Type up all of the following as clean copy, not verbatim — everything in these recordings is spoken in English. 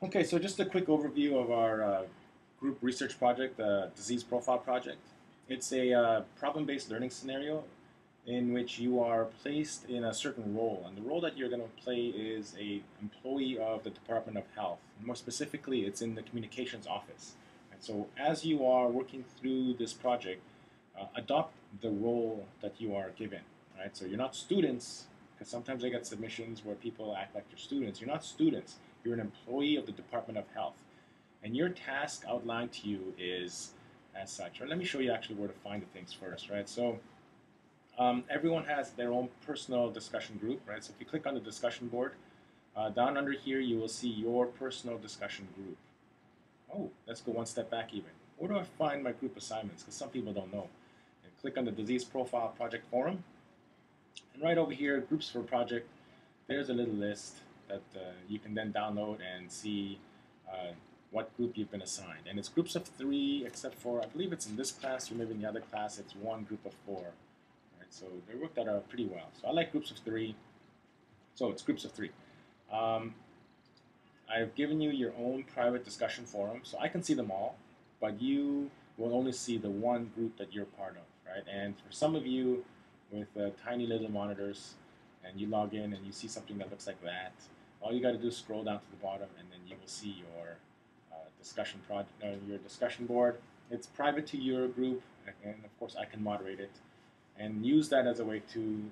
Okay, so just a quick overview of our group research project, the Disease Profile Project. It's a problem-based learning scenario in which you are placed in a certain role, and the role that you're going to play is a employee of the Department of Health. More specifically, it's in the communications office. And so, as you are working through this project, adopt the role that you are given. Right? So you're not students, because sometimes I get submissions where people act like they're students. You're not students. You're an employee of the Department of Health, and your task outlined to you is as such. Right? Let me show you actually where to find the things first. Right? So everyone has their own personal discussion group. Right? So if you click on the discussion board, down under here you will see your personal discussion group. Oh, let's go one step back even. Where do I find my group assignments? Because some people don't know. And click on the Disease Profile Project Forum, and right over here, Groups for Project, there's a little list that you can then download and see uh, what group you've been assigned. And it's groups of three, except for, I believe it's in this class or maybe in the other class, it's one group of four. Right? So they worked out pretty well. So I like groups of three. So it's groups of three. Um, I've given you your own private discussion forum, so I can see them all, but you will only see the one group that you're part of, right? And for some of you with tiny little monitors, and you log in and you see something that looks like that, all you got to do is scroll down to the bottom, and then you will see your your discussion board. It's private to your group, and of course I can moderate it, and use that as a way to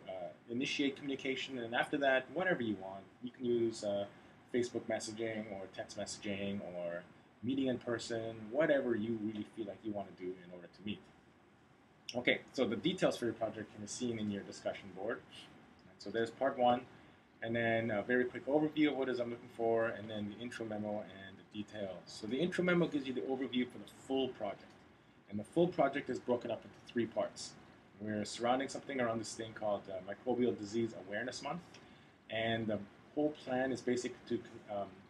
initiate communication. And after that, whatever you want, you can use Facebook messaging or text messaging or meeting in person, whatever you really feel like you want to do in order to meet. Okay, so the details for your project can be seen in your discussion board. So there's part one, and then a very quick overview of what it is I'm looking for, and then the intro memo and the details. So the intro memo gives you the overview for the full project. And the full project is broken up into three parts. We're surrounding something around this thing called Microbial Disease Awareness Month. And the whole plan is basically to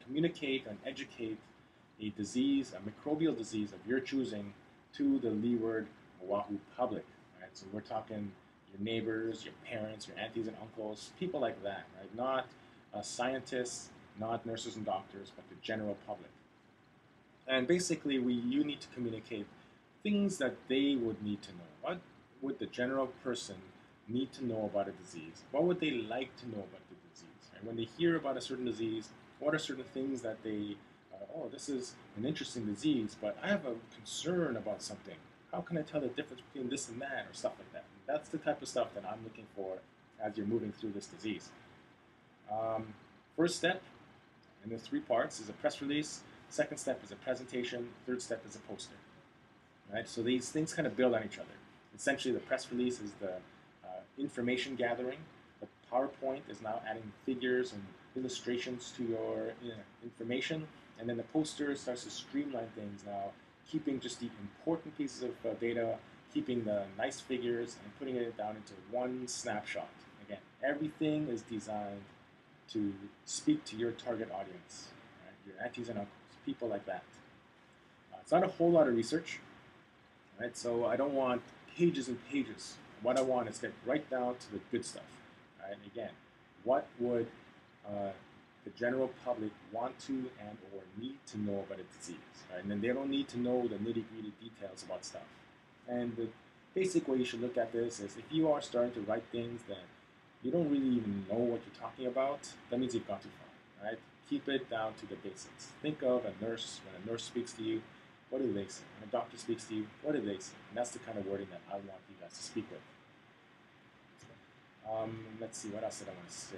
communicate and educate a disease, a microbial disease of your choosing, to the Leeward Oahu public. Right? So we're talking your neighbors, your parents, your aunties and uncles, people like that. Right? Not scientists, not nurses and doctors, but the general public. And basically, you need to communicate things that they would need to know. What would the general person need to know about a disease? What would they like to know about the disease? Right? When they hear about a certain disease, what are certain things that they, oh, this is an interesting disease, but I have a concern about something. How can I tell the difference between this and that, or stuff like that? And that's the type of stuff that I'm looking for as you're moving through this disease. Um, First step, and there's three parts, is a press release. Second step is a presentation. Third step is a poster. Right? So these things kind of build on each other. Essentially, the press release is the information gathering. The PowerPoint is now adding figures and illustrations to your information. And then the poster starts to streamline things now, keeping just the important pieces of data, keeping the nice figures, and putting it down into one snapshot. Again, everything is designed to speak to your target audience, right? Your aunties and uncles, people like that. It's not a whole lot of research, right? So I don't want pages and pages. What I want is get right down to the good stuff, right? And again, what would uh, the general public want to and or need to know about a disease, right? And then they don't need to know the nitty-gritty details about stuff. And the basic way you should look at this is if you are starting to write things that you don't really even know what you're talking about, that means you've gone too far, right? Keep it down to the basics. Think of a nurse. When a nurse speaks to you, what do they say? When a doctor speaks to you, what do they say? And that's the kind of wording that I want you guys to speak with. Let's see, what else did I want to say?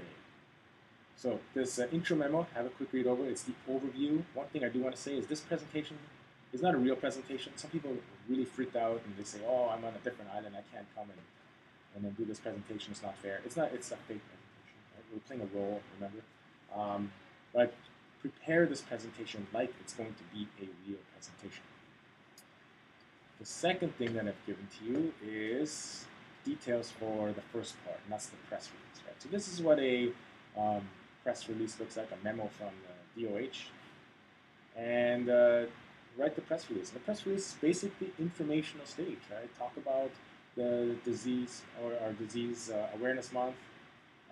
So this intro memo, have a quick read over. It's the overview. One thing I do want to say is this presentation is not a real presentation. Some people really freaked out and they say, oh, I'm on a different island. I can't come and then do this presentation. It's not fair. It's not. It's a fake presentation. Right? We're playing a role, remember? But prepare this presentation like it's going to be a real presentation. The second thing that I've given to you is details for the first part, and that's the press release. Right? So this is what a press release looks like, a memo from the DOH. And write the press release. The press release is basically informational stage, right? Talk about the disease or our disease awareness month.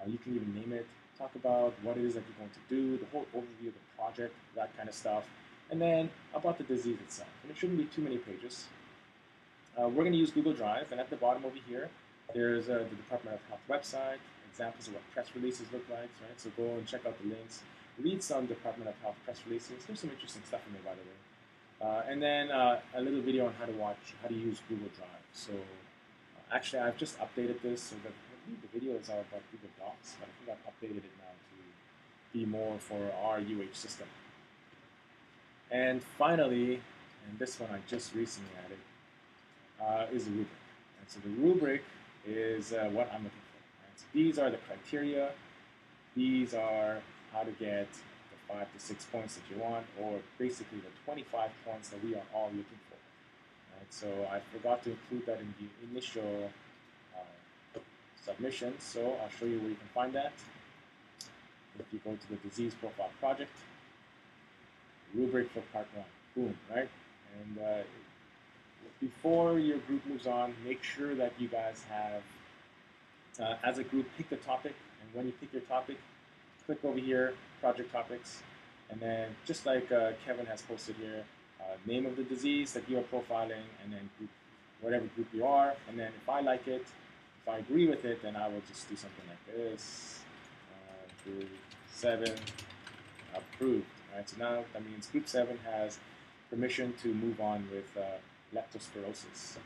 You can even name it. talk about what it is that you're going to do, the whole overview of the project, that kind of stuff, and then about the disease itself. And it shouldn't be too many pages. We're going to use Google Drive, and at the bottom over here, there's the Department of Health website, examples of what press releases look like, right? So go and check out the links. Read some Department of Health press releases. There's some interesting stuff in there, by the way. And then a little video on how to use Google Drive. So actually, I've just updated this so that I believe the videos are about Google Docs, but I think I've updated it now to be more for our UH system. And finally, and this one I just recently added, is the rubric. And so the rubric is what I'm looking for. Right? So these are the criteria. These are how to get the 5 to 6 points that you want, or basically the 25 points that we are all looking for. Right? So I forgot to include that in the initial submission, so I'll show you where you can find that. If you go to the disease profile project, rubric for part 1, boom, right? And before your group moves on, make sure that you guys have, as a group, pick the topic, and when you pick your topic, click over here, project topics, and then just like Kevin has posted here, name of the disease that you are profiling, and then group, whatever group you are, and then if I like it, if I agree with it, then I will just do something like this, group 7, approved. Right? So now that means group 7 has permission to move on with leptospirosis. And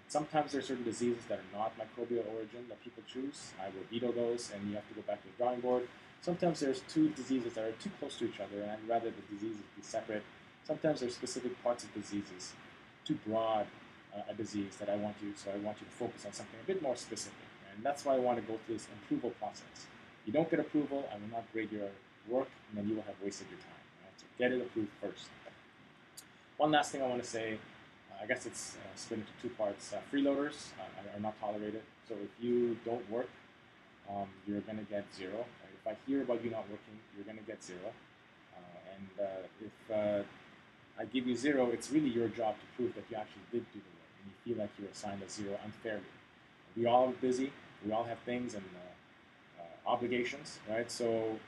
sometimes there are certain diseases that are not microbial origin that people choose. I will veto those, and you have to go back to the drawing board. Sometimes there's two diseases that are too close to each other, and I'd rather the diseases be separate. Sometimes there's specific parts of diseases, too broad a disease that I want you, so I want you to focus on something a bit more specific. And that's why I want to go through this approval process. If you don't get approval, I will not grade your work, and then you will have wasted your time. Right? So get it approved first. One last thing I want to say, I guess it's split into two parts. Freeloaders are not tolerated. So if you don't work, you're going to get 0. Right? If I hear about you not working, you're going to get 0. If I give you 0, it's really your job to prove that you actually did do the work, and you feel like you're assigned a 0 unfairly. We all are busy. We all have things and obligations, right? So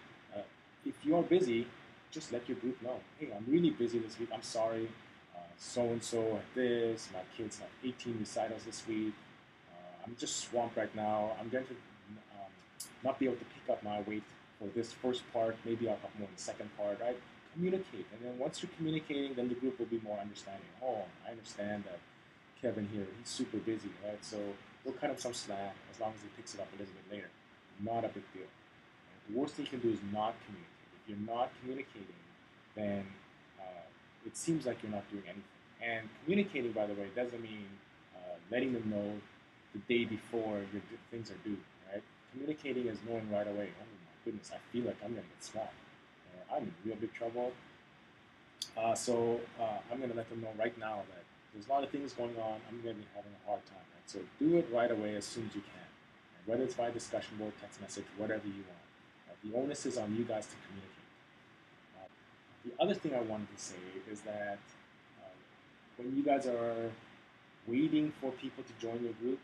if you are busy, just let your group know. Hey, I'm really busy this week. I'm sorry. So-and-so had this. My kids have 18 recitals this week. I'm just swamped right now. I'm going to not be able to pick up my weight for this first part. Maybe I'll have more in the second part, right? Communicate. And then once you're communicating, then the group will be more understanding. Oh, I understand that Kevin here, he's super busy, right? So we'll cut him some slack as long as he picks it up a little bit later. Not a big deal. Right? The worst thing you can do is not communicate. If you're not communicating, then it seems like you're not doing anything. And communicating, by the way, doesn't mean letting them know the day before your things are due, right? Communicating is knowing right away, oh my goodness, I feel like I'm going to get swamped. I'm in real big trouble. So I'm going to let them know right now that there's a lot of things going on. I'm going to be having a hard time. Right? So do it right away as soon as you can. Right? Whether it's by discussion board, text message, whatever you want. Right? The onus is on you guys to communicate. The other thing I wanted to say is that when you guys are waiting for people to join your group,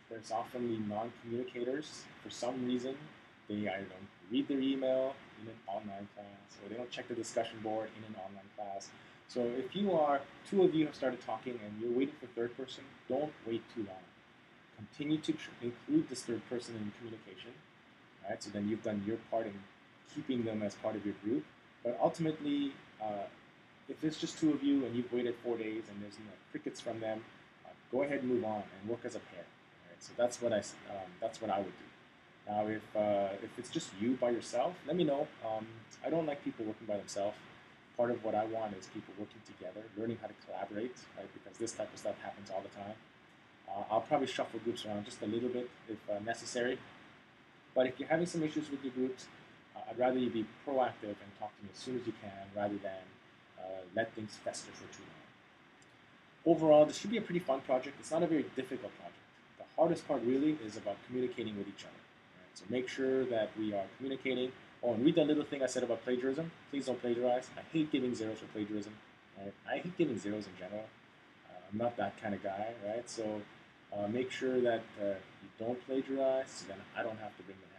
there's often non-communicators. For some reason, they either don't read their email in an online class, or they don't check the discussion board in an online class. So if two of you have started talking and you're waiting for third person, don't wait too long. Continue to include this third person in communication, right? So then you've done your part in keeping them as part of your group. But ultimately, if it's just two of you and you've waited 4 days and there's crickets from them, go ahead and move on and work as a pair. Right? So that's what I would do. Now, if it's just you by yourself, let me know. I don't like people working by themselves. Part of what I want is people working together, learning how to collaborate, right? Because this type of stuff happens all the time. I'll probably shuffle groups around just a little bit if necessary. But if you're having some issues with your groups, I'd rather you be proactive and talk to me as soon as you can rather than let things fester for too long. Overall, this should be a pretty fun project. It's not a very difficult project. The hardest part really is about communicating with each other. Right? So make sure that we are communicating. Oh, and read that little thing I said about plagiarism. Please don't plagiarize. I hate giving zeros for plagiarism. Right? I hate giving zeros in general. I'm not that kind of guy, right? So make sure that you don't plagiarize, so then I don't have to bring them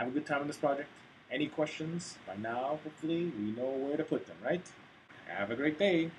Have a good time on this project. Any questions? By now, hopefully, we know where to put them, right? Have a great day.